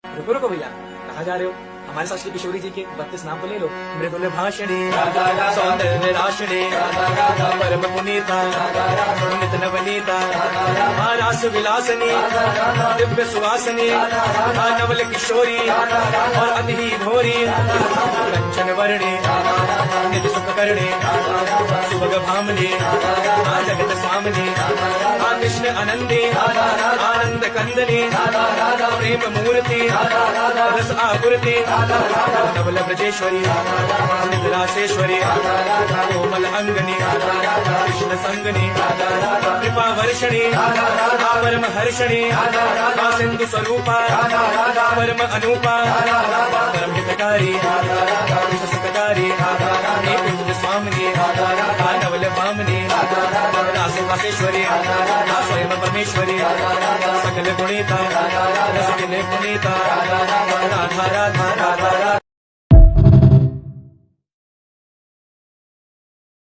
रुको रुको भैया, कहाँ जा रहे हो? हमारे साथ श्री किशोरी जी के 32 नाम तो ले लो। मृदुल भाषणे सौंदर्य राशणे परम पुनीता नित नवनीता रास विलासनी दिव्य सुवासनी नवल किशोरी और अति ही भोरी कंचन वर्णे निधि सुख करणे सुभग भामने जगत स्वामिने कृष्ण अनंदे आनंद कंदने प्रेम मूर्ति रस आपूर्ति नवल ब्रजेश्वरी निधराशेश्वरी कोमल अंगनी कृष्ण संगनी कृपा वर्षणी परम हर्षणी सिंधु स्वरूपा परम अनूपा परम हितकारी सुखकारी कुंज स्वामिनी नवल वामनी रासेश्वरी स्वयं परमेश्वरी सकल गुणिता रसकिले पुनीता राधा राधा